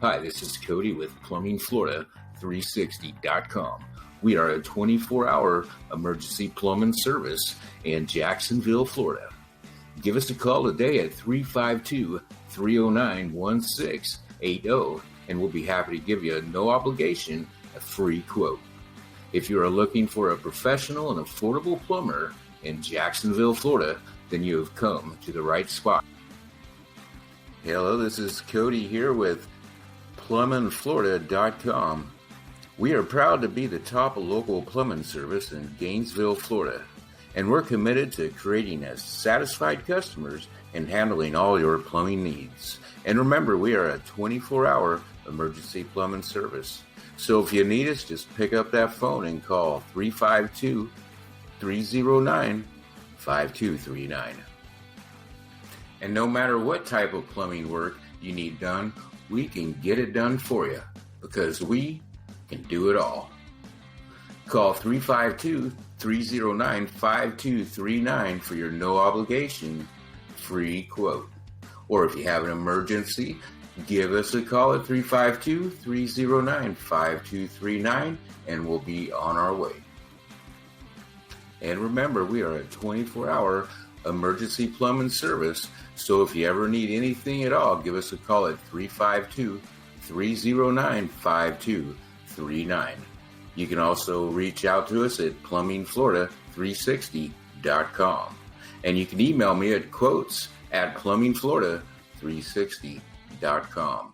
Hi, this is Cody with PlumbingFlorida360.com. We are a 24-hour emergency plumbing service in Jacksonville, Florida. Give us a call today at 352-309-1680, and we'll be happy to give you a no obligation, a free quote. If you are looking for a professional and affordable plumber in Jacksonville, Florida, then you have come to the right spot. Hello, this is Cody here with PlumbingFlorida.com. We are proud to be the top local plumbing service in Gainesville, Florida, and we're committed to creating a satisfied customers and handling all your plumbing needs. And remember, we are a 24-hour emergency plumbing service. So if you need us, just pick up that phone and call 352-309-5239. And no matter what type of plumbing work you need done, we can get it done for you because we can do it all. Call 352-309-5239 for your no obligation free quote. Or if you have an emergency, give us a call at 352-309-5239 and we'll be on our way. And remember, we are a 24-hour emergency plumbing service, so if you ever need anything at all, give us a call at 352-309-5239. You can also reach out to us at PlumbingFlorida360.com. And you can email me at quotes@PlumbingFlorida360.com.